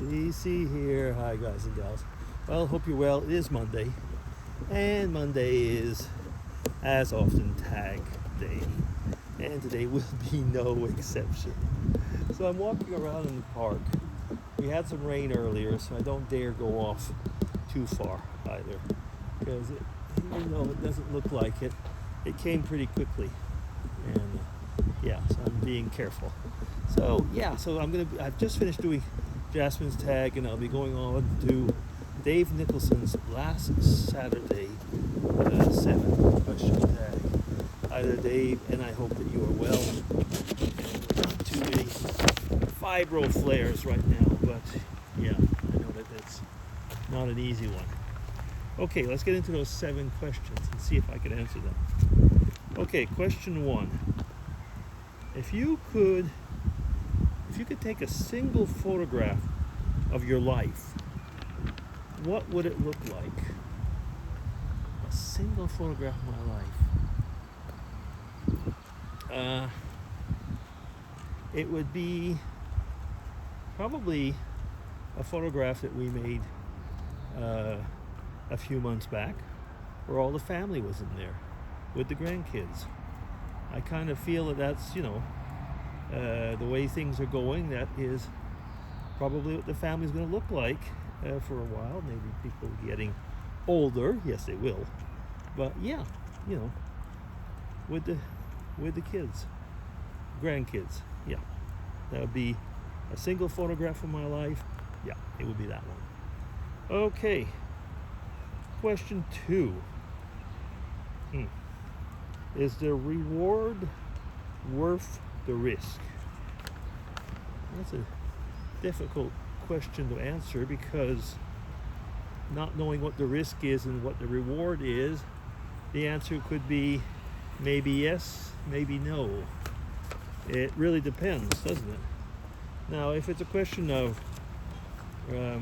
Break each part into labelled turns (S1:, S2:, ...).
S1: DC here. Hi guys and gals. Well, hope you're well. It is Monday, and Monday is, as often, Tag Day, and today will be no exception. So I'm walking around in the park. We had some rain earlier, so I don't dare go off too far either, because even though it doesn't look like it, it came pretty quickly, and so I'm being careful. So I've just finished doing Jasmine's tag, and I'll be going on to Dave Nicholson's last Saturday 7-question tag. Either Dave, and I hope that you are well. Not too many fibro flares right now, but yeah, I know that it's not an easy one. Okay, let's get into those 7 questions and see if I can answer them. Okay, question 1. If you could take a single photograph of your life, what would it look like? A single photograph of my life. It would be probably a photograph that we made a few months back, where all the family was in there with the grandkids. I kind of feel that that's, the way things are going, that is probably what the family's going to look like for a while. Maybe people getting older, yes they will, but yeah, with the kids, grandkids, yeah, that would be a single photograph of my life. Yeah, it would be that one. Okay, question 2. Is the reward worth the risk? That's a difficult question to answer, because not knowing what the risk is and what the reward is, the answer could be maybe yes, maybe no. It really depends, doesn't it? Now, if it's a question of who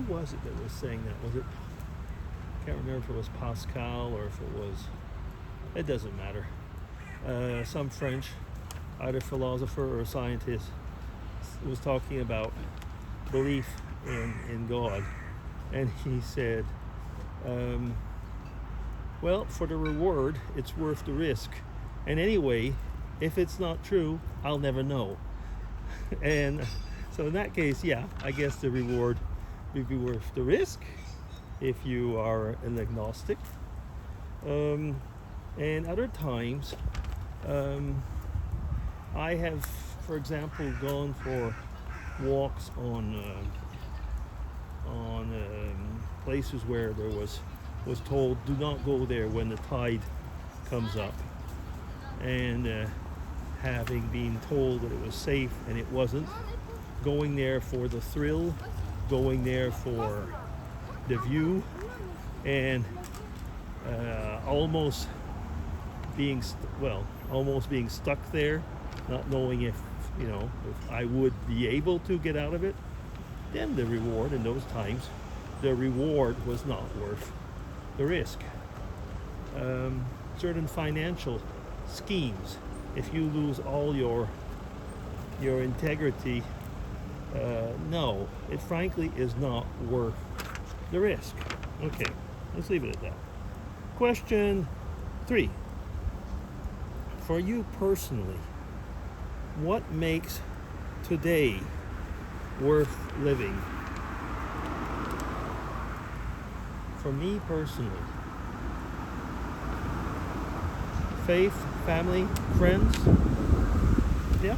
S1: was it that was saying that? Was it, I can't remember if it was Pascal or if it was, it doesn't matter. Some French, either philosopher or scientist, was talking about belief in God. And he said, well, for the reward, it's worth the risk. And anyway, if it's not true, I'll never know. And so in that case, yeah, I guess the reward would be worth the risk if you are an agnostic. And other times, I have, for example, gone for walks on places where there was told, do not go there when the tide comes up, and having been told that it was safe and it wasn't, going there for the thrill, going there for the view, and almost being stuck there, not knowing if I would be able to get out of it. Then the reward in those times, the reward was not worth the risk. Certain financial schemes, if you lose all your integrity, no, it frankly is not worth the risk. Okay, let's leave it at that. Question 3. For you personally, what makes today worth living? For me personally, faith, family, friends. Yeah,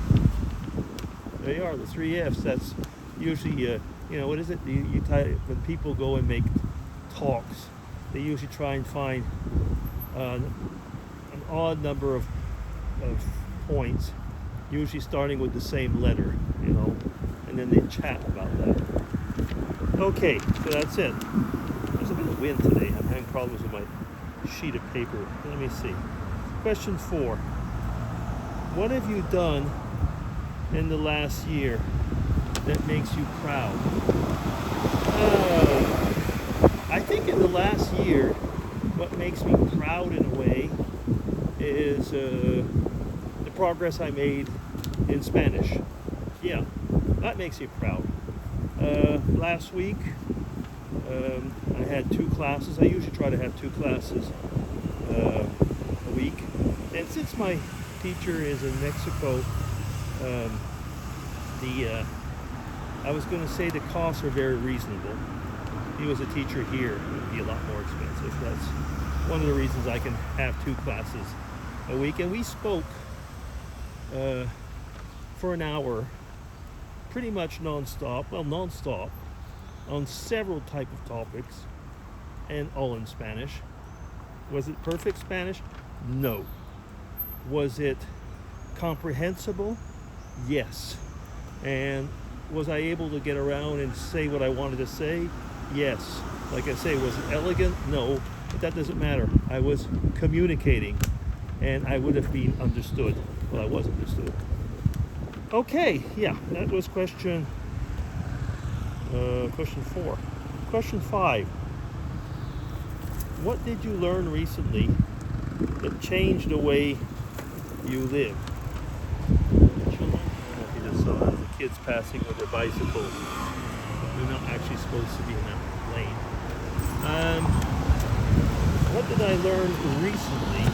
S1: they are the 3 F's. That's usually, what is it? When people go and make talks, they usually try and find an odd number of points, usually starting with the same letter, and then they chat about that. Okay, so that's it. There's a bit of wind today. I'm having problems with my sheet of paper. Let me see. Question 4. What have you done in the last year that makes you proud? I think in the last year, what makes me proud in a way is the progress I made in Spanish. Yeah, that makes you proud. Last week, I had 2 classes. I usually try to have 2 classes a week. And since my teacher is in Mexico, I was going to say the costs are very reasonable. If he was a teacher here, it would be a lot more expensive. That's one of the reasons I can have 2 classes a week. And we spoke for an hour, pretty much non-stop, on several type of topics, and all in Spanish. Was it perfect Spanish? No. Was it comprehensible? Yes. And was I able to get around and say what I wanted to say? Yes. Like I say, was it elegant? No. But that doesn't matter. I was communicating, and I would have been understood. Well, I was understood. Okay, yeah, that was question 4. Question 5. What did you learn recently that changed the way you live? Children? I don't know if you just saw that. The kids passing with their bicycles. They're not actually supposed to be in that lane. What did I learn recently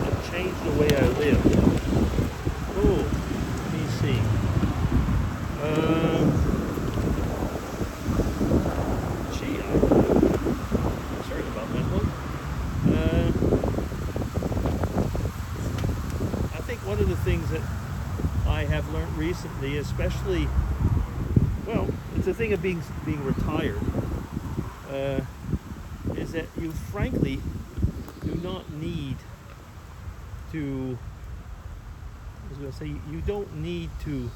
S1: that changed the way I live? Oh, let me see. I'm sorry about that one. I think one of the things that I have learned recently, especially, well, it's a thing of being retired, is that you frankly do not need to, I was going to say, you don't need to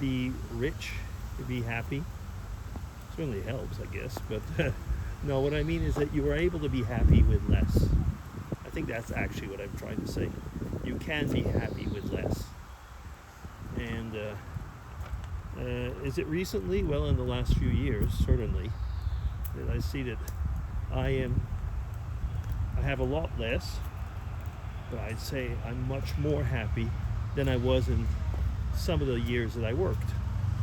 S1: be rich to be happy. Certainly helps, I guess, but no, what I mean is that you are able to be happy with less. I think that's actually what I'm trying to say. You can be happy with less. And is it recently? Well, in the last few years, certainly, that I see that I have a lot less, but I'd say I'm much more happy than I was in some of the years that I worked,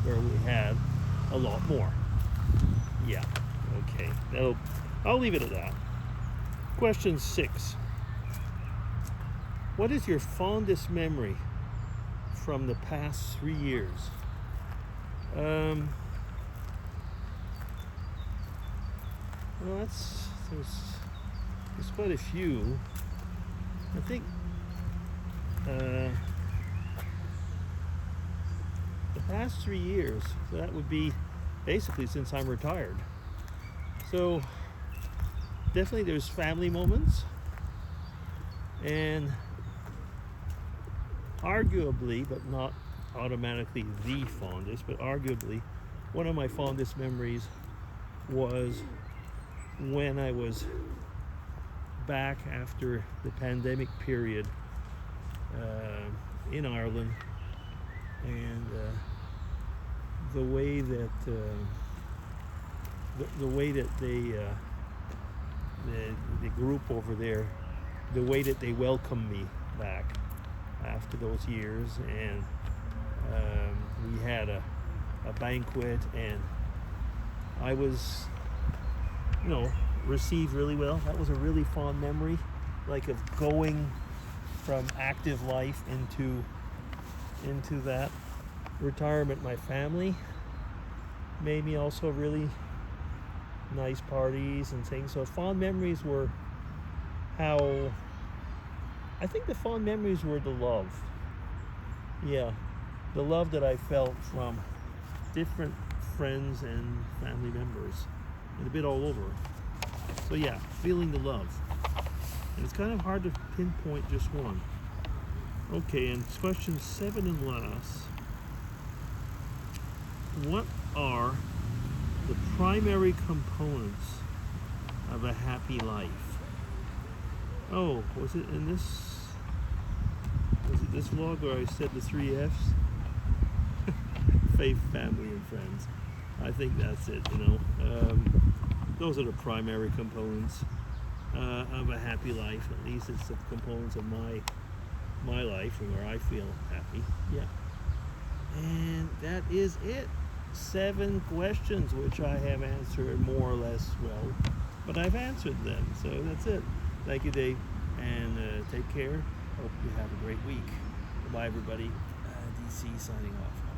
S1: where we had a lot more. Yeah, okay. I'll leave it at that. Question 6. What is your fondest memory from the past 3 years? Well, there's quite a few. I think the past 3 years, so that would be basically since I'm retired. So definitely there's family moments, and arguably, but not automatically the fondest, but arguably one of my fondest memories was when I was back after the pandemic period in Ireland, and the way that the group over there, the way that they welcomed me back after those years, and we had a banquet, and I was, received really well. That was a really fond memory, like of going from active life into that retirement. My family made me also really nice parties and things. So fond memories were the love. Yeah, the love that I felt from different friends and family members, and a bit all over. So yeah, feeling the love. And it's kind of hard to pinpoint just one. Okay, and question 7 and last. What are the primary components of a happy life? Oh, was it this vlog where I said the 3 F's? Faith, family, and friends. I think that's it, those are the primary components of a happy life. At least it's the components of my life and where I feel happy. Yeah. And that is it. 7 questions which I have answered more or less well, but I've answered them. So that's it. Thank you, Dave, and take care. Hope you have a great week. Bye, everybody. DC signing off.